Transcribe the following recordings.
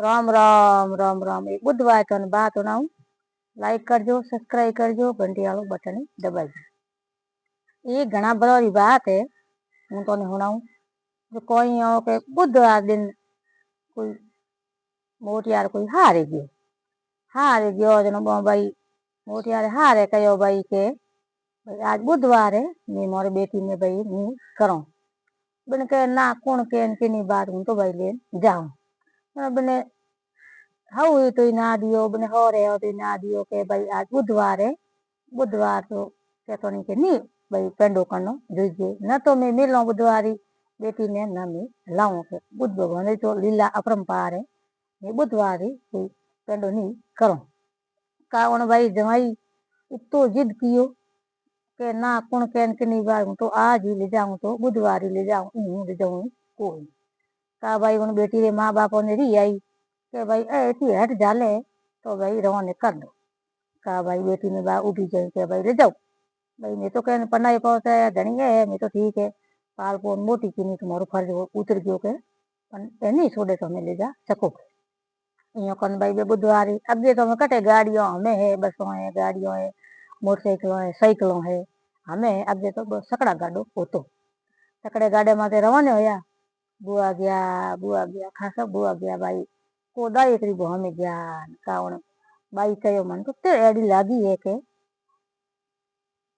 राम राम राम राम। एक बुधवार तो बात सुनाऊं। लाइक करजो, सब्सक्राइब करजो, घंटी वालों बटन दबाई। ये घना बड़ी बात है, हूँ तो सुनाऊं। जो कोई हो के बुधवार दिन कोई मोटियार कोई हारे गयो जनो भाई मोटियार हारे कहो भाई के भाई आज बुधवार है, मैं मोरी बेटी ने भाई मैं करो बने के ना कौन के नहीं बात हूँ तो भाई ले जाऊं बने हाँ तो ना दियो बने हो रहे हो तो ना दियो के भाई आज बुधवार है। बुधवार तो कहते नहीं के नहीं भाई पेंडो करनो जुजे न तो मैं मिलो बुधवारी बेटी ने न मैं लाऊं के बुध भगवान तो लीला अपरंपार है। मैं बुधवारी कोई पेंडो नहीं करो कावन भाई जमाई इतो जिद कियो के ना कौन के नहीं बार तो आज ही ले जाऊं तो बुधवार ही ले जाऊं ले जाऊं कोई का भाई उन बेटी रे माँ बाप ने री आई के भाई ऐसी हट जाले तो भाई रवाने कर दो का भाई बेटी ने बा उठी जाए के भाई ले जाओ भाई मैं तो कहने पन्ना पहुंचा है धनी है मैं तो ठीक है पाल को मोटी की नहीं तुम्हारो फर्ज उतर गयो के नहीं छोड़े तो हमें ले जा सको यो कन भाई बे बुधवारी अगे तो हमें कटे गाड़ियों हमें है बसों है गाड़ियों है मोटरसाइकिलों है साइकिलों है हमें अगे तो सकड़ा गाडो होतो सकड़े गाडे माथे रवाने होया बुआ गया खासा बुआ गया भाई कोदा एक री हमें गया कावण भाई कहो मन तो तेरे एडी लागी है के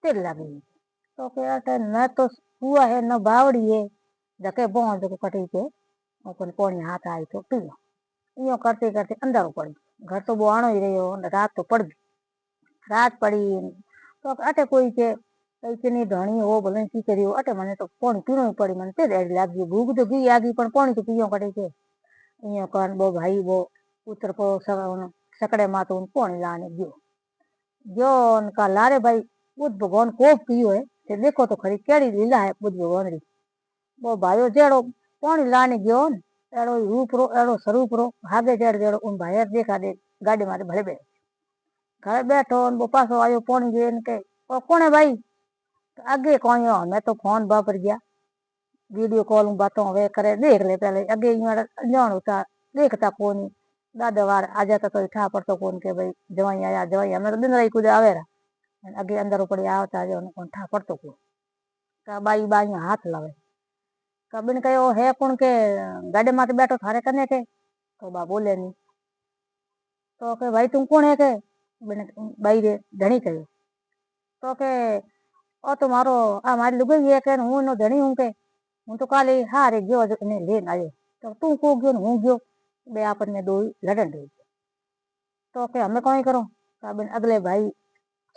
तेरे लागी तो के न तो हुआ है न बावड़ी है जके बों जो कटी के अपन पानी हाथ आई तो पी लो यो करते करते अंदर पड़ घर तो बुआणो ही रहो रात तो पड़ गई रात पड़ी तो अटे कोई के इतनी धणी हो भले की करी अटे मने तो पानी पीणो ही पड़ी मन तेरे एडी लागी भूख तो गई आगी पण पानी तो पीयो कटे के यो कन बो भाई वो उतर को सकड़े मा तो पानी लाने गयो उनका लारे भाई बुद्ध भगवान कोप पियो है ते देखो तो खरी केड़ी लीला है बुद्ध भगवान री वो भाईओ जेड़ो पानी लाने गयो एड़ो रूप रो एड़ो स्वरूप रो हागे जेड़ जेड़ो उन भाई देखा दे गाड़ी मारे भले बे घर बैठो वो पासो आयो पानी देन के ओ कौन है भाई आगे कौन हो मैं तो फोन वापर गया वीडियो कॉल बातों वे करे देख ले पहले अगे जान होता देखता कौन दादा वार आ जाता तो ठा पड़तो कौन के भाई जवाई आया जवाई हमें तो दिन रही कुछ आवे अगे अंदर पड़ी आवता जो कौन ठा पड़तो को का बाई बाई हाथ लावे का बिन कहो है कौन के गाड़ी माथे बैठो थारे कने के तो बा बोले नहीं तो के भाई तुम कौन है के बिन बाई रे धनी कहो तो के ओ तुम्हारो आ मारी लुगाई है के हूं नो धनी हूं के हूं तो काले हारे गयो ने लेन आयो तो तू को गयो हूं गयो बे आपन में दो लड़न रही तो के हमें कौन करो का बिन अगले भाई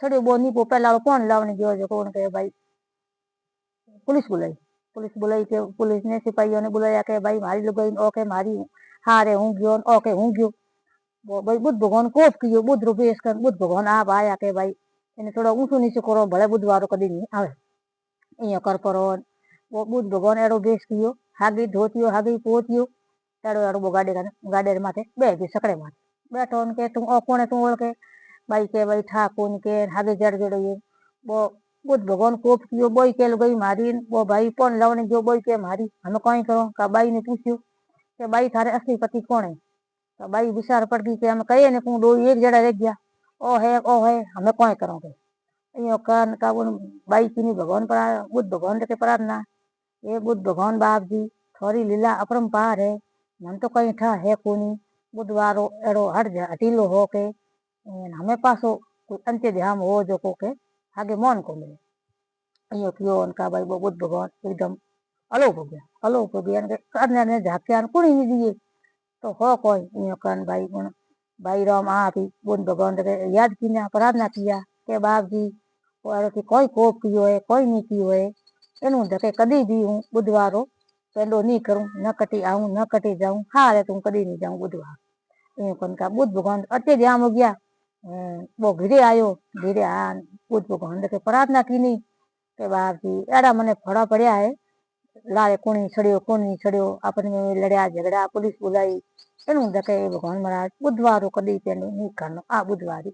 छड़ियो बोनी पो पहला कौन लावने गयो जो कौन के भाई पुलिस बुलाई के पुलिस ने सिपाहियों ने बुलाया के भाई मारी लुगाई ओके मारी हारे हूं गयो ओके हूं गयो वो भाई बुद्ध भगवान कोप कियो बुद्ध रूपेश कर बुद्ध भगवान आप आया के भाई इन्हें थोड़ा ऊंचो नीचे करो भले बुधवार कदी नहीं आवे अँ कर परो वो बुद्ध भगवान एड़ो बेस कियो हागी धोतियो हागी पोतियो एड़ो एड़ो वो गाडे माथे बे सकड़े माथे बैठो के तुम ओ कोने तू ओळखे भाई के भाई ठा कोन के हागे जड़ जड़ वो बुद्ध भगवान कोप कियो बोई के गई मारी वो भाई कौन लावने गयो बोई के मारी हमें कहीं करो का बाई ने पूछ्यो के भाई थारे असली पति कौन है तो भाई विचार पड़ गई कि हम कहे ने तू दो एक जड़ा रह गया ओ है हमें कौन करोगे यो कान का बाई की भगवान पर बुद्ध भगवान के प्रार्थना ये बुद्ध भगवान बाप जी थोड़ी लीला अपरंपार है मन तो कहीं ठा है कोनी बुधवारो एड़ो हटीलो हो के हमें पासो कोई अंत्य ध्यान हो जो को के आगे मन को मिले यो कियो उनका भाई वो बुद्ध भगवान एकदम अलोप हो गया करने ने झाकिया कुणी नहीं दिए तो हो कोई यो कान भाई राम आप बुद्ध भगवान के याद किया प्रार्थना किया के बाप जी कोई कोप कियो है कोई नहीं कियो है एनु धके कदी भी हूँ बुधवारो पेंडो नहीं करूं न कटी आऊं न कटी जाऊं हारे तुम कदी नहीं जाऊं बुधवार यो कन का बुद्ध भगवान अत्य ध्यान हो गया वो घिरे आयो घिरे आ बुद्ध भगवान के प्रार्थना की नहीं के बाप जी एड़ा मने फड़ा पड़िया है लारे कोनी छड़ियो अपन में लड़िया झगड़ा पुलिस बुलाई एनु धके भगवान महाराज बुधवारो कदी पेंडो नहीं करनो आ बुधवारी